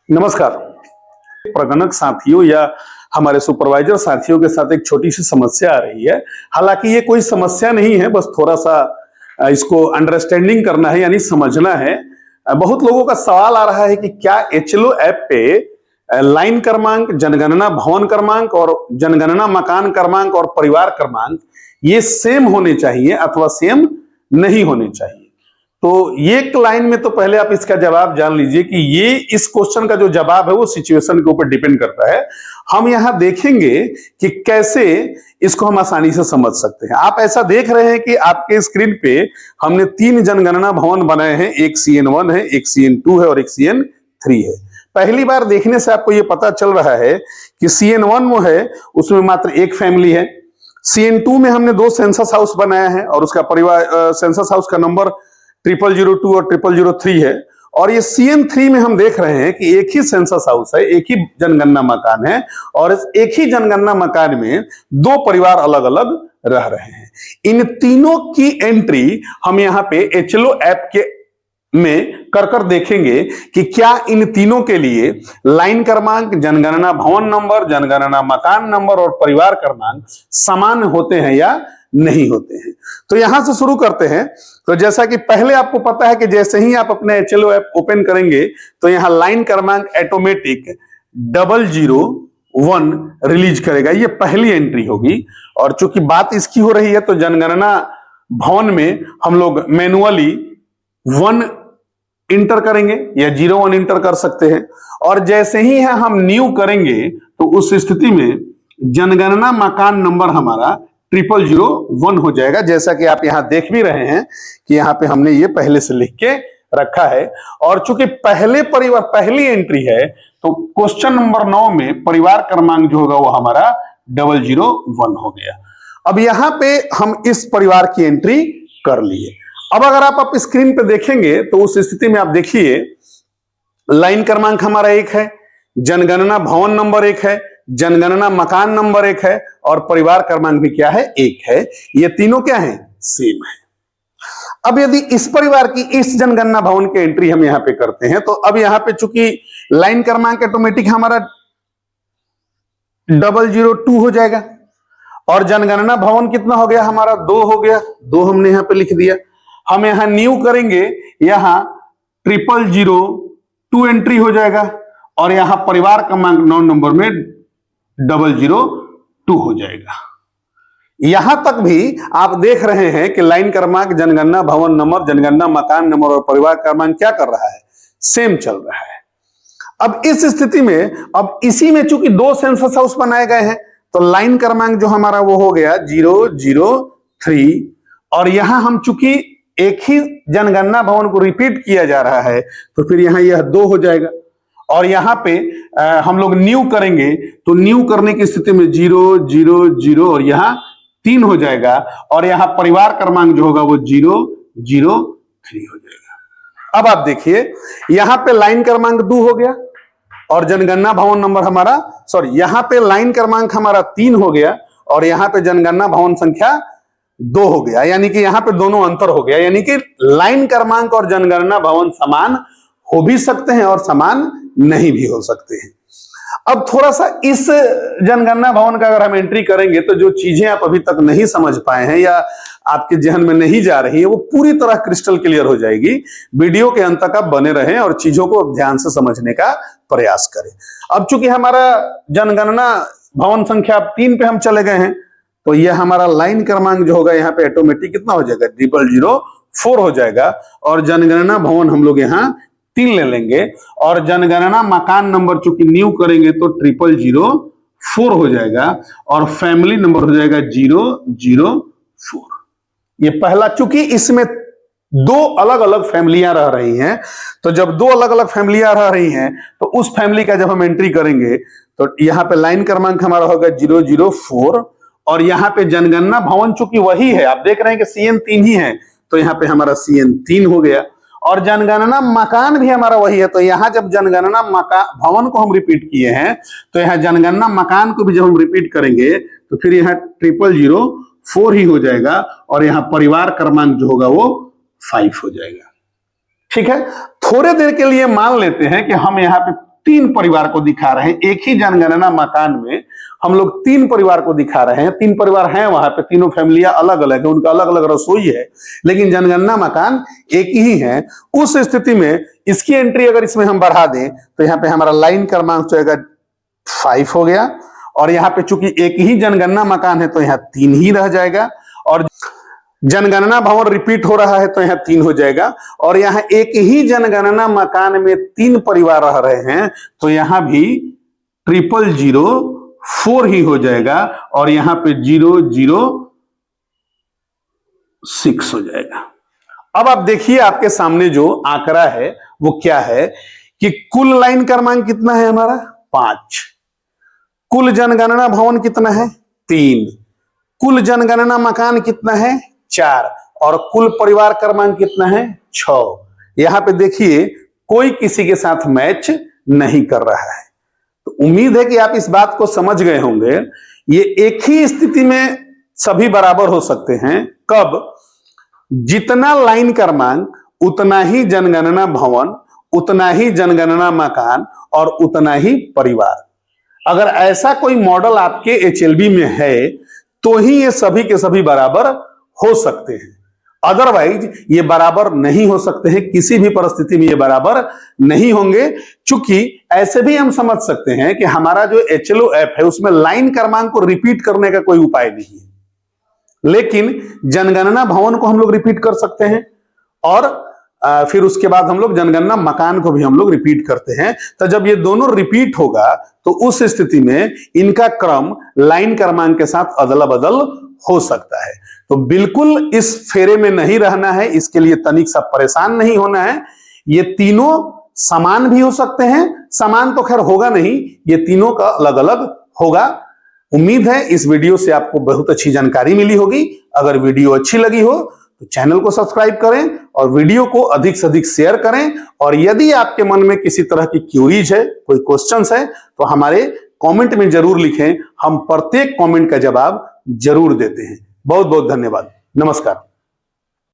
नमस्कार। प्रगणक साथियों या हमारे सुपरवाइजर साथियों के साथ एक छोटी सी समस्या आ रही है। हालांकि ये कोई समस्या नहीं है, बस थोड़ा सा इसको अंडरस्टैंडिंग करना है, यानी समझना है। बहुत लोगों का सवाल आ रहा है कि क्या एचएलओ ऐप पे लाइन क्रमांक, जनगणना भवन क्रमांक और जनगणना मकान क्रमांक और परिवार क्रमांक ये सेम होने चाहिए अथवा सेम नहीं होने चाहिए। तो ये एक लाइन में तो पहले आप इसका जवाब जान लीजिए कि ये इस क्वेश्चन का जो जवाब है वो सिचुएशन के ऊपर डिपेंड करता है। हम यहां देखेंगे कि कैसे इसको हम आसानी से समझ सकते हैं। आप ऐसा देख रहे हैं कि आपके स्क्रीन पे हमने 3 जनगणना भवन बनाए हैं, एक CN1 है, एक CN2 है और एक CN3 है। पहली बार देखने से आपको ये पता चल रहा है कि CN1 वो है, उसमें मात्र एक फैमिली है। CN2 में हमने 2 सेंसस हाउस बनाया है और उसका परिवार सेंसस हाउस का नंबर 0002 और 0003 है। और ये CN3 में हम देख रहे हैं कि एक ही सेंसस हाउस है, एक ही जनगणना मकान है और इस एक ही जनगणना मकान में 2 परिवार अलग अलग रह रहे हैं। इन तीनों की एंट्री हम यहाँ पे एचएलओ ऐप के में कर देखेंगे कि क्या इन तीनों के लिए लाइन क्रमांक, जनगणना भवन नंबर, जनगणना मकान नंबर और परिवार क्रमांक समान होते हैं या नहीं होते हैं। तो यहां से शुरू करते हैं। तो जैसा कि पहले आपको पता है कि जैसे ही आप अपने एचएलओ ऐप ओपन करेंगे तो यहां लाइन क्रमांक ऑटोमेटिक 001 रिलीज करेगा, ये पहली एंट्री होगी। और चूंकि बात इसकी हो रही है तो जनगणना भवन में हम लोग मैनुअली 1 इंटर करेंगे या 01 इंटर कर सकते हैं। और जैसे ही हम न्यू करेंगे तो उस स्थिति में जनगणना मकान नंबर हमारा 0001 हो जाएगा। जैसा कि आप यहां देख भी रहे हैं कि यहां पे हमने ये पहले से लिख के रखा है। और चूंकि पहले परिवार पहली एंट्री है तो क्वेश्चन नंबर 9 में परिवार क्रमांक जो होगा वो हमारा 001 हो गया। अब यहां पे हम इस परिवार की एंट्री कर लिए। अब अगर आप स्क्रीन पे देखेंगे तो उस स्थिति में आप देखिए लाइन क्रमांक हमारा 1 है, जनगणना भवन नंबर 1 है, जनगणना मकान नंबर 1 है और परिवार क्रमांक भी क्या है, 1 है। ये तीनों क्या है, सेम है। अब यदि इस परिवार की इस जनगणना भवन की एंट्री हम यहां पे करते हैं तो अब यहां पे चूंकि लाइन क्रमांक ऑटोमेटिक हमारा 002 हो जाएगा और जनगणना भवन कितना हो गया हमारा, 2 हो गया, 2 हमने यहां पे लिख दिया। हम यहां न्यू करेंगे, यहां 0002 एंट्री हो जाएगा और यहां परिवार क्रमांक 9 नंबर में 002 हो जाएगा। यहां तक भी आप देख रहे हैं कि लाइन क्रमांक, जनगणना भवन नंबर, जनगणना मकान नंबर और परिवार क्रमांक क्या कर रहा है, सेम चल रहा है। अब इस स्थिति में अब इसी में चूंकि 2 सेंसस हाउस बनाए गए हैं तो लाइन क्रमांक जो हमारा वो हो गया 003 और यहां हम चूंकि एक ही जनगणना भवन को रिपीट किया जा रहा है तो फिर यहां यह 2 हो जाएगा। और यहां पे हम लोग न्यू करेंगे तो न्यू करने की स्थिति में 000 और यहां 3 हो जाएगा और यहां परिवार क्रमांक जो होगा वो 003 हो जाएगा। अब आप देखिए यहां पे लाइन क्रमांक 2 हो गया और जनगणना भवन नंबर हमारा यहां पे लाइन क्रमांक हमारा 3 हो गया और यहां पे जनगणना भवन संख्या 2 हो गया, यानी कि यहां पे दोनों अंतर हो गया। यानी कि लाइन क्रमांक और जनगणना भवन समान हो भी सकते हैं और समान नहीं भी हो सकते हैं। अब थोड़ा सा इस जनगणना भवन का अगर हम एंट्री करेंगे तो जो चीजें आप अभी तक नहीं समझ पाए हैं या आपके जहन में नहीं जा रही है वो पूरी तरह क्रिस्टल क्लियर हो जाएगी। वीडियो के अंत तक आप बने रहें और चीजों को ध्यान से समझने का प्रयास करें। अब चूंकि हमारा जनगणना भवन संख्या 3 पे हम चले गए हैं तो यह हमारा लाइन क्रमांक जो होगा यहाँ पे ऑटोमेटिक कितना हो जाएगा, 004 हो जाएगा और जनगणना भवन हम लोग यहाँ 3 ले लेंगे और जनगणना मकान नंबर चूंकि न्यू करेंगे तो 0004 हो जाएगा और फैमिली नंबर हो जाएगा 004। ये पहला, चूंकि इसमें 2 अलग अलग फैमिलियां रह रही हैं तो जब 2 अलग अलग फैमिलियां रह रही हैं तो उस फैमिली का जब हम एंट्री करेंगे तो यहाँ पे लाइन क्रमांक हमारा होगा 004 और यहाँ पे जनगणना भवन चूंकि वही है, आप देख रहे हैं कि CN3 ही है तो यहाँ पे हमारा CN3 हो गया और जनगणना मकान भी हमारा वही है। तो यहां जब जनगणना मकान भवन को हम रिपीट किए हैं तो यहां जनगणना मकान को भी जब हम रिपीट करेंगे तो फिर यहां 0004 ही हो जाएगा और यहां परिवार क्रमांक जो होगा वो 5 हो जाएगा। ठीक है, थोड़े देर के लिए मान लेते हैं कि हम यहाँ पे तीन परिवार को दिखा रहे हैं। एक ही जनगणना मकान में हम लोग तीन परिवार को दिखा रहे हैं। तीन परिवार हैं वहां पे, तीनों फैमिलियां अलग अलग है, उनका अलग अलग रसोई है, लेकिन जनगणना मकान एक ही है। उस स्थिति में इसकी एंट्री अगर इसमें हम बढ़ा दें तो यहाँ पे हमारा लाइन क्रमांक जो है 5 हो गया, और यहाँ पे चूंकि एक ही जनगणना मकान है तो यहाँ 3 ही रह जाएगा, और जनगणना भवन रिपीट हो रहा है तो यहाँ 3 हो जाएगा, और यहाँ एक ही जनगणना मकान में 3 परिवार रह रहे हैं तो यहाँ भी 0004 ही हो जाएगा, और यहाँ पे 006 हो जाएगा। अब आप देखिए आपके सामने जो आंकड़ा है वो क्या है कि कुल लाइन क्रमांक कितना है हमारा 5, कुल जनगणना भवन कितना है 3, कुल जनगणना मकान कितना है 4, और कुल परिवार क्रमांक कितना है 6। यहां पे देखिए कोई किसी के साथ मैच नहीं कर रहा है। तो उम्मीद है कि आप इस बात को समझ गए होंगे। ये एक ही स्थिति में सभी बराबर हो सकते हैं। कब? जितना लाइन क्रमांक उतना ही जनगणना भवन, उतना ही जनगणना मकान और उतना ही परिवार। अगर ऐसा कोई मॉडल आपके एचएलबी में है तो ही ये सभी के सभी बराबर हो सकते हैं, अदरवाइज ये बराबर नहीं हो सकते हैं। किसी भी परिस्थिति में ये बराबर नहीं होंगे, चूंकि ऐसे भी हम समझ सकते हैं कि हमारा जो एचएलओ ऐप है उसमें लाइन क्रमांक को रिपीट करने का कोई उपाय नहीं है, लेकिन जनगणना भवन को हम लोग रिपीट कर सकते हैं, और फिर उसके बाद हम लोग जनगणना मकान को भी हम लोग रिपीट करते हैं। तो जब ये दोनों रिपीट होगा तो उस स्थिति में इनका क्रम लाइन क्रमांक के साथ अदला बदल हो सकता है। तो बिल्कुल इस फेरे में नहीं रहना है, इसके लिए तनिक सा परेशान नहीं होना है। ये तीनों समान भी हो सकते हैं, समान तो खैर होगा नहीं, ये तीनों का अलग अलग होगा। उम्मीद है इस वीडियो से आपको बहुत अच्छी जानकारी मिली होगी। अगर वीडियो अच्छी लगी हो तो चैनल को सब्सक्राइब करें और वीडियो को अधिक से अधिक शेयर करें। और यदि आपके मन में किसी तरह की क्यूरीज है, कोई क्वेश्चंस है, तो हमारे कमेंट में जरूर लिखें। हम प्रत्येक कमेंट का जवाब जरूर देते हैं। बहुत बहुत धन्यवाद। नमस्कार।